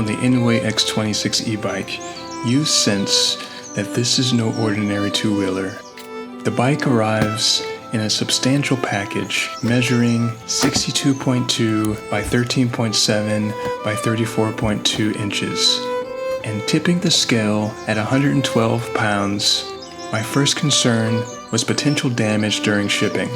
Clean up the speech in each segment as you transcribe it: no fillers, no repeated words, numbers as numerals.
on the Engwe X26 E-Bike, you sense that this is no ordinary two-wheeler. The bike arrives in a substantial package measuring 62.2 by 13.7 by 34.2 inches. And tipping the scale at 112 pounds, my first concern was potential damage during shipping.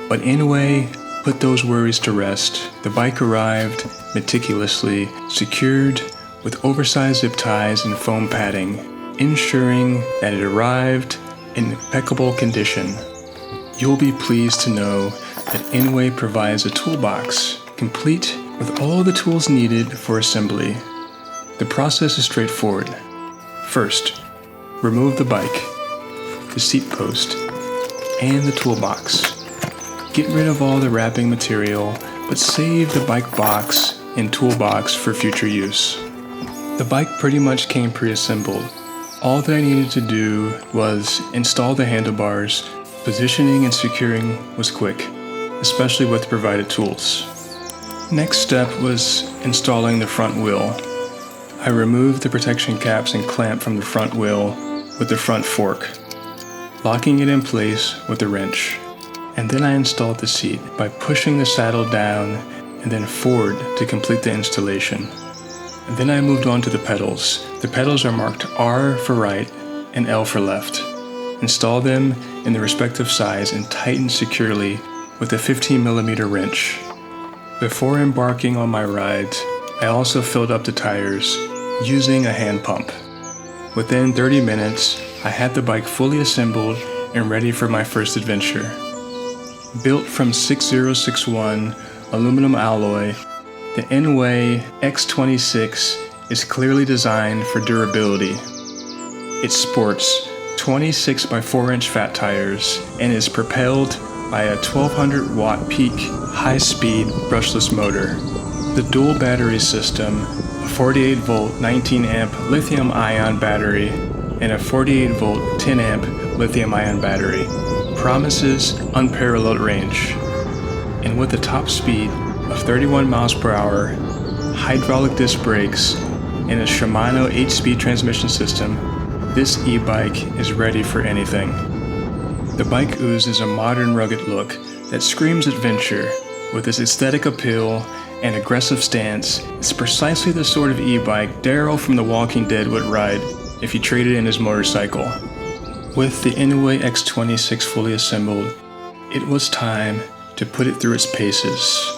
But Engwe put those worries to rest. The bike arrived meticulously secured with oversized zip ties and foam padding, ensuring that it arrived in impeccable condition. You'll be pleased to know that Engwe provides a toolbox, complete with all the tools needed for assembly. The process is straightforward. First, remove the bike, the seat post, and the toolbox. Get rid of all the wrapping material, but save the bike box and toolbox for future use. The bike pretty much came pre-assembled. All that I needed to do was install the handlebars. Positioning and securing was quick, especially with the provided tools. Next step was installing the front wheel. I removed the protection caps and clamp from the front wheel with the front fork, locking it in place with a wrench. And then I installed the seat by pushing the saddle down and then forward to complete the installation. And then I moved on to the pedals. The pedals are marked R for right and L for left. Install them in the respective size and tighten securely with a 15mm wrench. Before embarking on my rides, I also filled up the tires using a hand pump. Within 30 minutes, I had the bike fully assembled and ready for my first adventure. Built from 6061 aluminum alloy, the Engwe X26 is clearly designed for durability. It sports 26 by 4 inch fat tires and is propelled by a 1200 watt peak high-speed brushless motor. The dual battery system, a 48 volt 19 amp lithium ion battery and a 48 volt 10 amp lithium ion battery, promises unparalleled range. And with a top speed of 31 miles per hour, hydraulic disc brakes, and a Shimano 8-speed transmission system, this e-bike is ready for anything. The bike oozes a modern rugged look that screams adventure. With its aesthetic appeal and aggressive stance, it's precisely the sort of e-bike Daryl from The Walking Dead would ride if he traded in his motorcycle. With the Engwe X26 fully assembled, it was time to put it through its paces.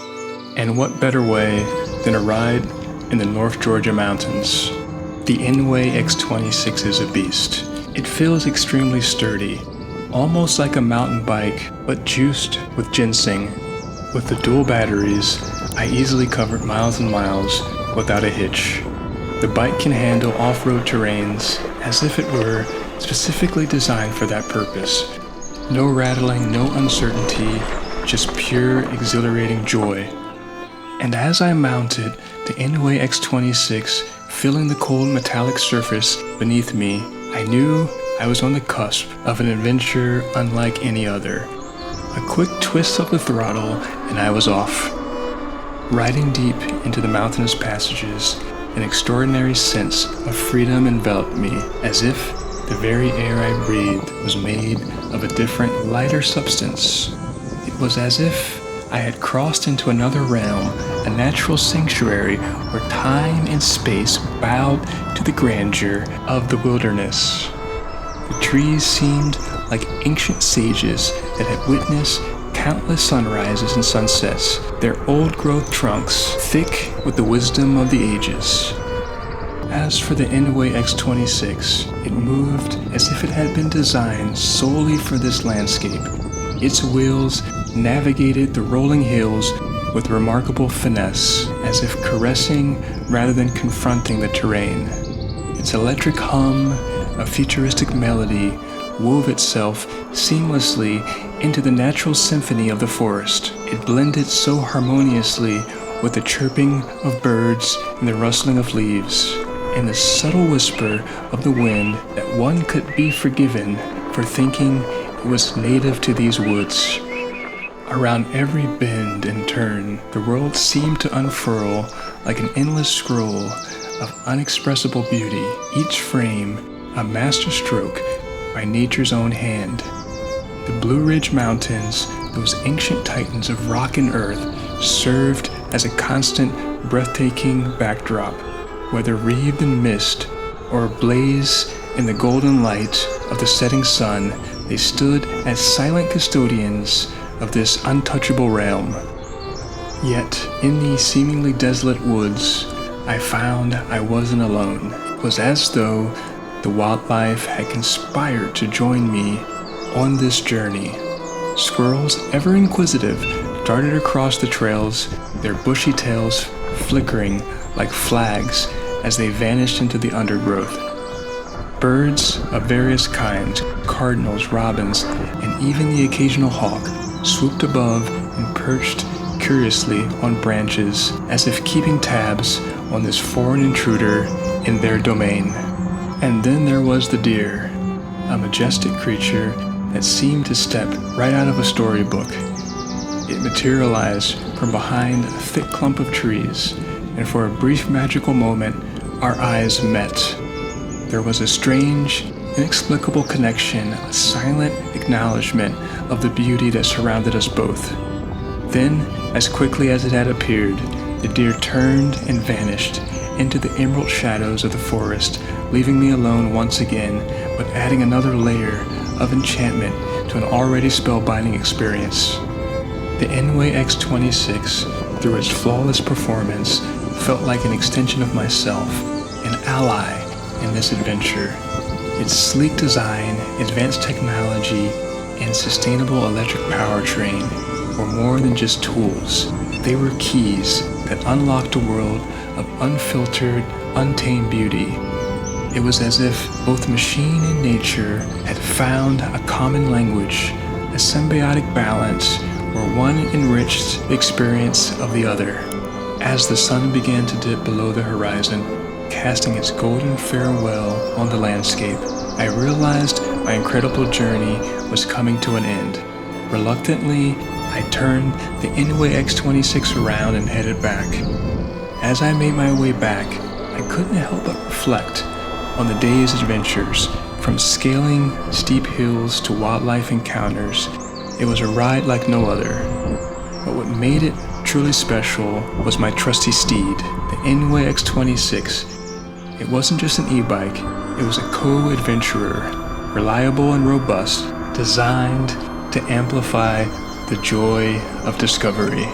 And what better way than a ride in the North Georgia mountains? The Engwe X26 is a beast. It feels extremely sturdy, almost like a mountain bike, but juiced with ginseng. With the dual batteries, I easily covered miles and miles without a hitch. The bike can handle off-road terrains as if it were specifically designed for that purpose. No rattling, no uncertainty, just pure exhilarating joy. And as I mounted the Engwe X26, feeling the cold metallic surface beneath me, I knew I was on the cusp of an adventure unlike any other. A quick twist of the throttle and I was off. Riding deep into the mountainous passages, an extraordinary sense of freedom enveloped me, as if the very air I breathed was made of a different, lighter substance. It was as if I had crossed into another realm, a natural sanctuary where time and space bowed to the grandeur of the wilderness. The trees seemed like ancient sages that had witnessed countless sunrises and sunsets, their old-growth trunks thick with the wisdom of the ages. As for the Engwe X26, it moved as if it had been designed solely for this landscape. Its wheels navigated the rolling hills with remarkable finesse, as if caressing rather than confronting the terrain. Its electric hum, a futuristic melody, wove itself seamlessly into the natural symphony of the forest. It blended so harmoniously with the chirping of birds and the rustling of leaves, and the subtle whisper of the wind that one could be forgiven for thinking it was native to these woods. Around every bend and turn, the world seemed to unfurl like an endless scroll of unexpressible beauty, each frame a masterstroke by nature's own hand. The Blue Ridge Mountains, those ancient titans of rock and earth, served as a constant, breathtaking backdrop, whether wreathed in mist or ablaze in the golden light of the setting sun. They stood as silent custodians of this untouchable realm. Yet, in these seemingly desolate woods, I found I wasn't alone. It was as though the wildlife had conspired to join me on this journey. Squirrels, ever inquisitive, darted across the trails, their bushy tails flickering like flags as they vanished into the undergrowth. Birds of various kinds, cardinals, robins, and even the occasional hawk, swooped above and perched curiously on branches as if keeping tabs on this foreign intruder in their domain. And then there was the deer, a majestic creature that seemed to step right out of a storybook. It materialized from behind a thick clump of trees, and for a brief magical moment, our eyes met. There was a strange, inexplicable connection, a silent acknowledgement of the beauty that surrounded us both. Then, as quickly as it had appeared, the deer turned and vanished into the emerald shadows of the forest, leaving me alone once again, but adding another layer of enchantment to an already spellbinding experience. The Engwe X26, through its flawless performance, felt like an extension of myself, an ally in this adventure. Its sleek design, advanced technology, and sustainable electric powertrain were more than just tools. They were keys that unlocked a world of unfiltered, untamed beauty. It was as if both machine and nature had found a common language, a symbiotic balance where one enriched the experience of the other. As the sun began to dip below the horizon, casting its golden farewell on the landscape, I realized my incredible journey was coming to an end. Reluctantly, I turned the Engwe X26 around and headed back. As I made my way back, I couldn't help but reflect on the day's adventures. From scaling steep hills to wildlife encounters, it was a ride like no other. But what made it truly special was my trusty steed, the Engwe X26. It wasn't just an e-bike, it was a co-adventurer, reliable and robust, designed to amplify the joy of discovery.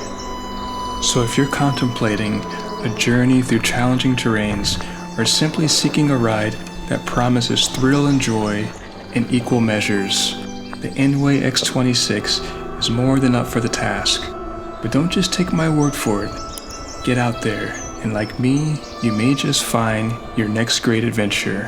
So if you're contemplating a journey through challenging terrains, or simply seeking a ride that promises thrill and joy in equal measures, the Engwe X26 is more than up for the task. But don't just take my word for it. Get out there, and like me, you may just find your next great adventure.